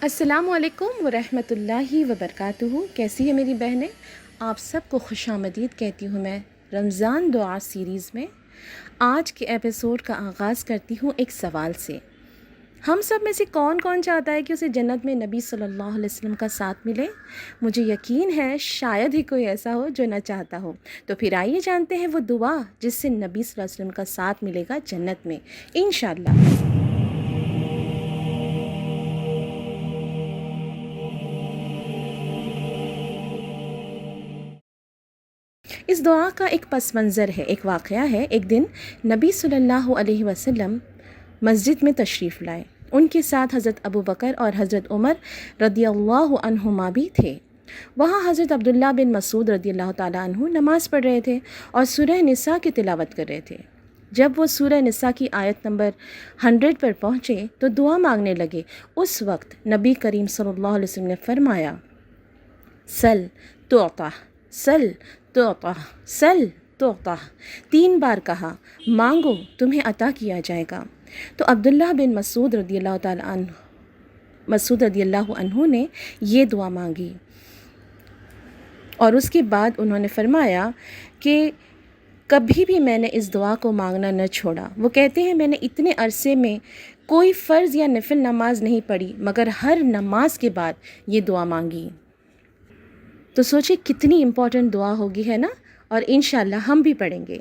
السلام علیکم ورحمۃ اللہ وبرکاتہ۔ کیسی ہے میری بہنیں؟ آپ سب کو خوش آمدید کہتی ہوں میں رمضان دعا سیریز میں۔ آج کے ایپیسوڈ کا آغاز کرتی ہوں ایک سوال سے۔ ہم سب میں سے کون کون چاہتا ہے کہ اسے جنت میں نبی صلی اللہ علیہ وسلم کا ساتھ ملے؟ مجھے یقین ہے شاید ہی کوئی ایسا ہو جو نہ چاہتا ہو۔ تو پھر آئیے جانتے ہیں وہ دعا جس سے نبی صلی اللہ علیہ وسلم کا ساتھ ملے گا جنت میں انشاءاللہ۔ اس دعا کا ایک پس منظر ہے، ایک واقعہ ہے۔ ایک دن نبی صلی اللہ علیہ وسلم مسجد میں تشریف لائے۔ ان کے ساتھ حضرت ابو بکر اور حضرت عمر رضی اللہ عنہما بھی تھے۔ وہاں حضرت عبداللہ بن مسعود رضی اللہ تعالیٰ عنہ نماز پڑھ رہے تھے اور سورہ نساء کی تلاوت کر رہے تھے۔ جب وہ سورہ نساء کی آیت نمبر 100 پر پہنچے تو دعا مانگنے لگے۔ اس وقت نبی کریم صلی اللہ علیہ وسلم نے فرمایا، سل تعطا، سل تعطا، سل تعطا، 3 بار کہا، مانگو تمہیں عطا کیا جائے گا۔ تو عبداللہ بن مسعود رضی اللہ عنہ نے یہ دعا مانگی اور اس کے بعد انہوں نے فرمایا کہ کبھی بھی میں نے اس دعا کو مانگنا نہ چھوڑا۔ وہ کہتے ہیں میں نے اتنے عرصے میں کوئی فرض یا نفل نماز نہیں پڑھی مگر ہر نماز کے بعد یہ دعا مانگی۔ تو سوچیں کتنی امپورٹنٹ دعا ہوگی، ہے نا؟ اور انشاءاللہ ہم بھی پڑھیں گے۔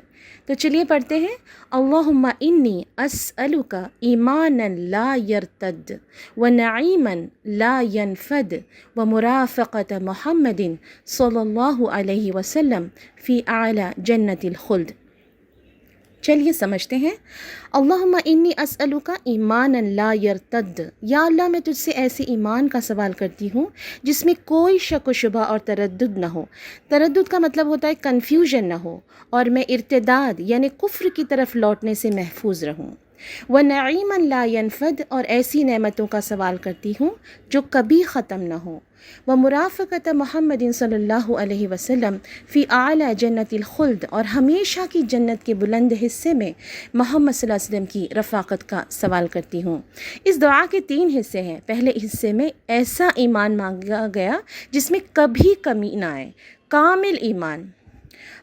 تو چلیے پڑھتے ہیں۔ اللہم انی اسألک ایمانا لا یرتد ونعیما لا ینفد ومرافقۃ محمد صلی اللہ علیہ وسلم فی اعلی جنت الخلد۔ چلیے سمجھتے ہیں۔ اللہم انی اسألک ایمانا لا یرتد، یا اللہ میں تجھ سے ایسے ایمان کا سوال کرتی ہوں جس میں کوئی شک و شبہ اور تردد نہ ہو۔ تردد کا مطلب ہوتا ہے کنفیوژن نہ ہو، اور میں ارتداد یعنی کفر کی طرف لوٹنے سے محفوظ رہوں۔ وَنَعِيمًا لَا يَنْفَدُ، اور ایسی نعمتوں کا سوال کرتی ہوں جو کبھی ختم نہ ہوں۔ وَمُرَافَقَةَ مُحَمَّدٍ صلی اللہ علیہ وسلم فی اعلی جنت الخلد، اور ہمیشہ کی جنت کے بلند حصے میں محمد صلی اللہ علیہ وسلم کی رفاقت کا سوال کرتی ہوں۔ اس دعا کے 3 حصے ہیں۔ پہلے حصے میں ایسا ایمان مانگا گیا جس میں کبھی کمی نہ آئے، کامل ایمان۔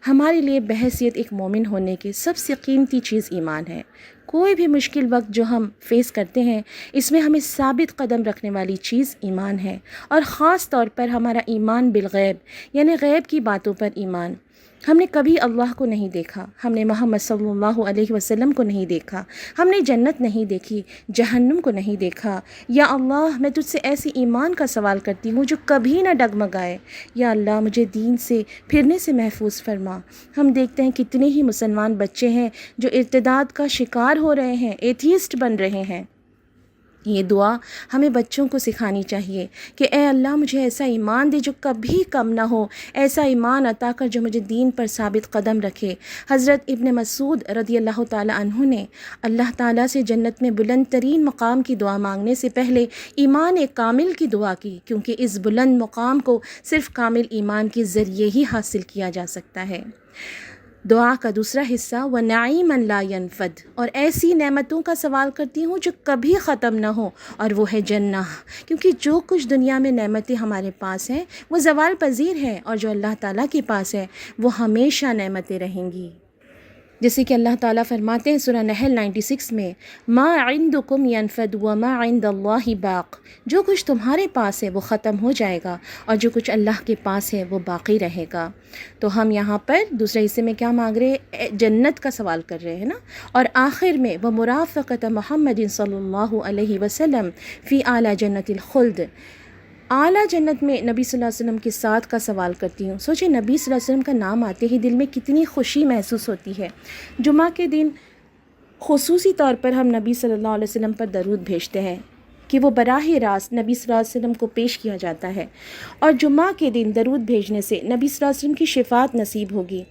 ہمارے لیے بحیثیت ایک مومن ہونے کے سب سے قیمتی چیز ایمان ہے۔ کوئی بھی مشکل وقت جو ہم فیس کرتے ہیں اس میں ہمیں ثابت قدم رکھنے والی چیز ایمان ہے، اور خاص طور پر ہمارا ایمان بالغیب یعنی غیب کی باتوں پر ایمان۔ ہم نے کبھی اللہ کو نہیں دیکھا، ہم نے محمد صلی اللہ علیہ وسلم کو نہیں دیکھا، ہم نے جنت نہیں دیکھی، جہنم کو نہیں دیکھا۔ یا اللہ میں تجھ سے ایسی ایمان کا سوال کرتی ہوں جو کبھی نہ ڈگمگائے۔ یا اللہ مجھے دین سے پھرنے سے محفوظ فرما۔ ہم دیکھتے ہیں کتنے ہی مسلمان بچے ہیں جو ارتداد کا شکار ہو رہے ہیں، ایتھیسٹ بن رہے ہیں۔ یہ دعا ہمیں بچوں کو سکھانی چاہیے کہ اے اللہ مجھے ایسا ایمان دے جو کبھی کم نہ ہو، ایسا ایمان عطا کر جو مجھے دین پر ثابت قدم رکھے۔ حضرت ابن مسعود رضی اللہ تعالی عنہ نے اللہ تعالیٰ سے جنت میں بلند ترین مقام کی دعا مانگنے سے پہلے ایمان کامل کی دعا کی، کیونکہ اس بلند مقام کو صرف کامل ایمان کے ذریعے ہی حاصل کیا جا سکتا ہے۔ دعا کا دوسرا حصہ وَنَعِيمًا لَا يَنْفَدُ، اور ایسی نعمتوں کا سوال کرتی ہوں جو کبھی ختم نہ ہو، اور وہ ہے جنت، کیونکہ جو کچھ دنیا میں نعمتیں ہمارے پاس ہیں وہ زوال پذیر ہے، اور جو اللہ تعالیٰ کے پاس ہے وہ ہمیشہ نعمتیں رہیں گی۔ جیسے کہ اللہ تعالیٰ فرماتے ہیں سورہ نحل 96 میں، ما عندکم ینفد وما عند اللہ باق، جو کچھ تمہارے پاس ہے وہ ختم ہو جائے گا، اور جو کچھ اللہ کے پاس ہے وہ باقی رہے گا۔ تو ہم یہاں پر دوسرے حصے میں کیا مانگ رہے ہیں؟ جنت کا سوال کر رہے ہیں نا۔ اور آخر میں وَمُرَافَقَةَ مُحَمَّدٍ صلی اللہ علیہ وسلم فی اعلی جنت الخلد، اعلیٰ جنت میں نبی صلی اللہ علیہ وسلم کے ساتھ کا سوال کرتی ہوں۔ سوچیں نبی صلی اللہ علیہ وسلم کا نام آتے ہی دل میں کتنی خوشی محسوس ہوتی ہے۔ جمعہ کے دن خصوصی طور پر ہم نبی صلی اللہ علیہ وسلم پر درود بھیجتے ہیں کہ وہ براہ راست نبی صلی اللہ علیہ وسلم کو پیش کیا جاتا ہے، اور جمعہ کے دن درود بھیجنے سے نبی صلی اللہ علیہ وسلم کی شفاعت نصیب ہوگی۔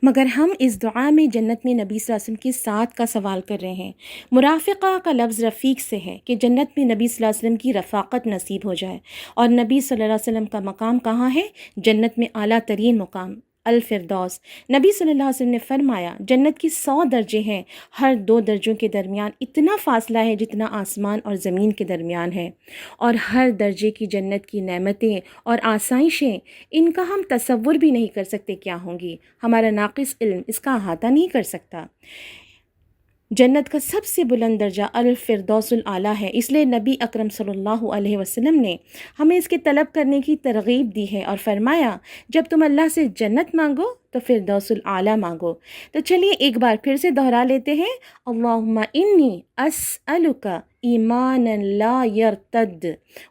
مگر ہم اس دعا میں جنت میں نبی صلی اللہ علیہ وسلم کے ساتھ کا سوال کر رہے ہیں۔ مرافقہ کا لفظ رفیق سے ہے کہ جنت میں نبی صلی اللہ علیہ وسلم کی رفاقت نصیب ہو جائے، اور نبی صلی اللہ علیہ وسلم کا مقام کہاں ہے؟ جنت میں اعلیٰ ترین مقام الفردوس۔ نبی صلی اللہ علیہ وسلم نے فرمایا جنت کی 100 درجے ہیں، ہر 2 درجوں کے درمیان اتنا فاصلہ ہے جتنا آسمان اور زمین کے درمیان ہے، اور ہر درجے کی جنت کی نعمتیں اور آسائشیں ان کا ہم تصور بھی نہیں کر سکتے کیا ہوں گی، ہمارا ناقص علم اس کا احاطہ نہیں کر سکتا۔ جنت کا سب سے بلند درجہ الفردوس الاعلیٰ ہے، اس لیے نبی اکرم صلی اللہ علیہ وسلم نے ہمیں اس کے طلب کرنے کی ترغیب دی ہے اور فرمایا جب تم اللہ سے جنت مانگو تو فردوس الاعلیٰ مانگو۔ تو چلیے ایک بار پھر سے دہرا لیتے ہیں، اللہم انی اسألک ایمانا لا یرتد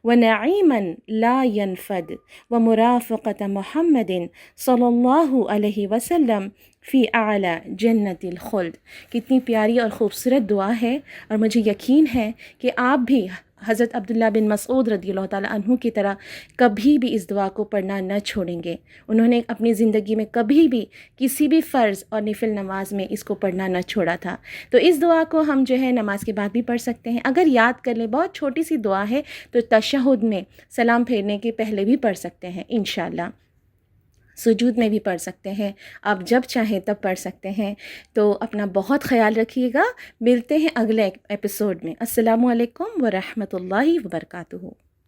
ونعیما لا ینفد ومرافقۃ محمد صلی اللہ علیہ وسلم فی اعلیٰ جنت الخلد۔ کتنی پیاری اور خوبصورت دعا ہے، اور مجھے یقین ہے کہ آپ بھی حضرت عبداللہ بن مسعود رضی اللہ تعالیٰ عنہ کی طرح کبھی بھی اس دعا کو پڑھنا نہ چھوڑیں گے۔ انہوں نے اپنی زندگی میں کبھی بھی کسی بھی فرض اور نفل نماز میں اس کو پڑھنا نہ چھوڑا تھا۔ تو اس دعا کو ہم جو ہے نماز کے بعد بھی پڑھ سکتے ہیں، اگر یاد کر لیں، بہت چھوٹی سی دعا ہے، تو تشہد میں سلام پھیرنے کے پہلے بھی پڑھ سکتے ہیں انشاءاللہ، سجود میں بھی پڑھ سکتے ہیں، آپ جب چاہیں تب پڑھ سکتے ہیں۔ تو اپنا بہت خیال رکھیے گا، ملتے ہیں اگلے ایپیسوڈ میں۔ السلام علیکم ورحمۃ اللہ وبرکاتہ۔